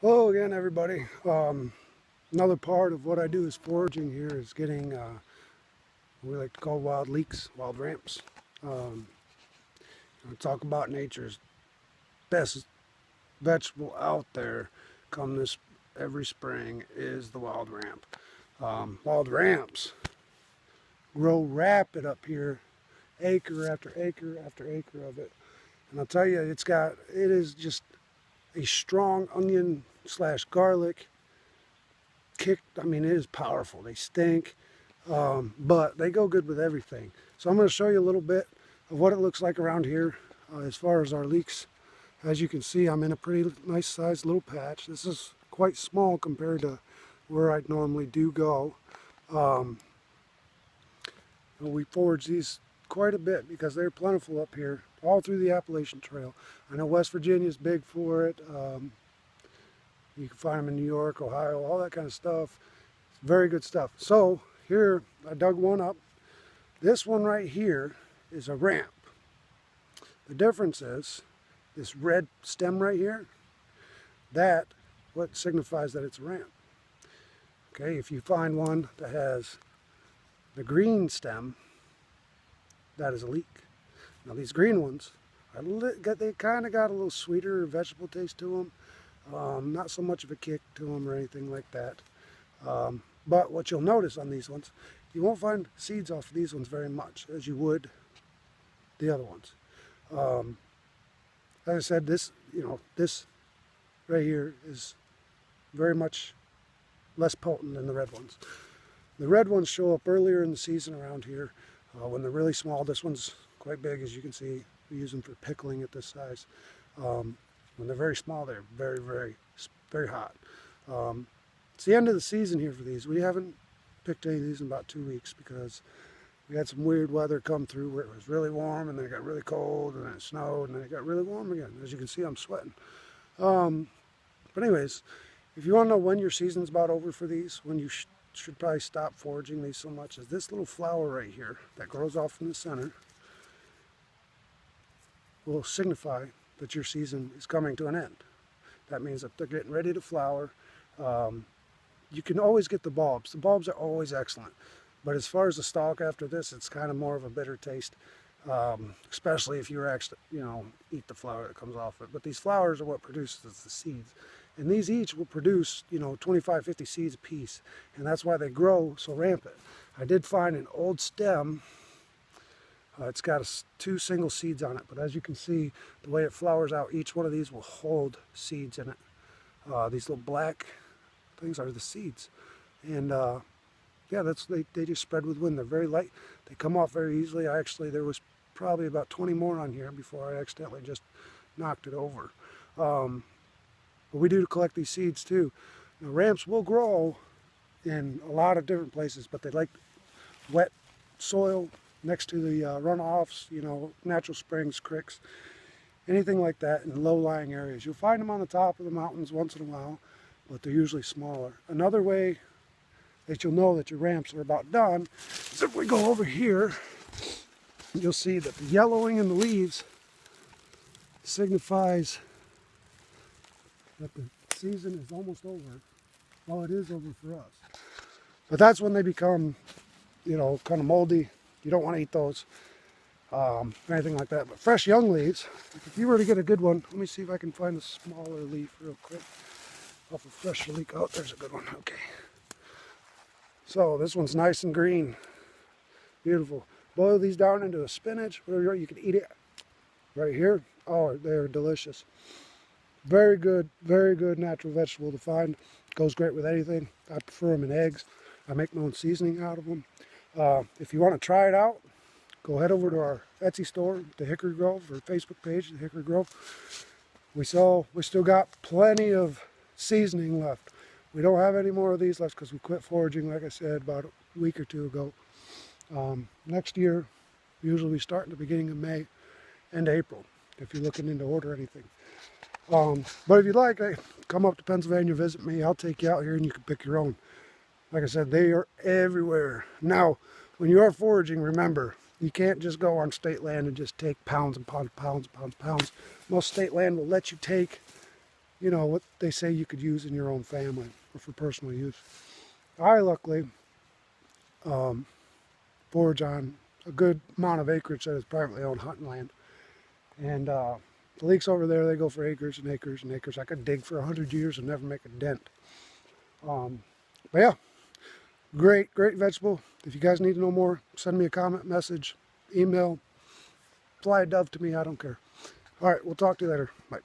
Hello again, everybody. Another part of what I do is foraging here is getting what we like to call wild leeks, wild ramps. Um, talk about nature's best vegetable out there come this every spring is the wild ramp. Wild ramps grow rapid up here, acre after acre after acre of it. And I'll tell you, it is just a strong onion slash garlic kick. I mean, it is powerful. They stink. But they go good with everything. So I'm going to show you a little bit of what it looks like around here as far as our leeks. As you can see, I'm in a pretty nice sized little patch. This is quite small compared to where I normally do go. Um, we forage these quite a bit because they're plentiful up here, all through the Appalachian Trail. I know West Virginia is big for it. You can find them in New York, Ohio, all that kind of stuff. Very good stuff. So here, I dug one up. This one right here is a ramp. The difference is this red stem right here, that what signifies that it's a ramp. Okay, if you find one that has the green stem, that is a leek. Now these green ones, they kind of got a little sweeter vegetable taste to them. Not so much of a kick to them or anything like that. But what you'll notice on these ones, you won't find seeds off of these ones very much as you would the other ones. As I said, this right here is very much less potent than the red ones. The red ones show up earlier in the season around here when they're really small. This one's quite big, as you can see. We use them for pickling at this size. When they're very small, they're very, very, very hot. It's the end of the season here for these. We haven't picked any of these in about 2 weeks because we had some weird weather come through where it was really warm and then it got really cold and then it snowed and then it got really warm again. As you can see, I'm sweating. But anyways, if you want to know when your season's about over for these, when you should probably stop foraging these so much, is this little flower right here that grows off in the center will signify that your season is coming to an end. That means that they're getting ready to flower. You can always get the bulbs. The bulbs are always excellent. But as far as the stalk after this, it's kind of more of a bitter taste, especially if you actually, eat the flower that comes off it. But these flowers are what produces the seeds. And these each will produce, 25, 50 seeds a piece. And that's why they grow so rampant. I did find an old stem. It's got 2 single seeds on it. But as you can see, the way it flowers out, each one of these will hold seeds in it. These little black things are the seeds. And yeah, they just spread with wind. They're very light. They come off very easily. There was probably about 20 more on here before I accidentally just knocked it over. But we do collect these seeds too. Now, ramps will grow in a lot of different places, but they like wet soil next to the runoffs, natural springs, creeks, anything like that in low-lying areas. You'll find them on the top of the mountains once in a while, but they're usually smaller. Another way that you'll know that your ramps are about done is if we go over here, you'll see that the yellowing in the leaves signifies that the season is almost over. Well, it is over for us. But that's when they become, kind of moldy. You don't want to eat those, or anything like that. But fresh young leaves, if you were to get a good one, let me see if I can find a smaller leaf real quick off a fresh leaf. Oh, there's a good one. Okay. So this one's nice and green. Beautiful. Boil these down into a spinach, whatever you can eat it right here. Oh, they're delicious. Very good natural vegetable to find. Goes great with anything. I prefer them in eggs. I make my own seasoning out of them. If you want to try it out, go head over to our Etsy store, the Hickory Grove, or Facebook page, the Hickory Grove. We still got plenty of seasoning left. We don't have any more of these left because we quit foraging, like I said, about a week or 2 ago. Next year, usually we start in the beginning of May and April, if you're looking into order anything. But if you'd like, come up to Pennsylvania, visit me. I'll take you out here and you can pick your own. Like I said, they are everywhere. Now, when you are foraging, remember, you can't just go on state land and just take pounds and pounds and pounds and pounds and pounds. Most state land will let you take you know, what they say you could use in your own family or for personal use. I luckily forage on a good amount of acreage that is privately owned hunting land. And the leeks over there, they go for acres and acres and acres. I could dig for 100 years and never make a dent. But yeah, great vegetable. If you guys need to know more, send me a comment, message, email, fly a dove to me, I don't care. All right, we'll talk to you later. Bye.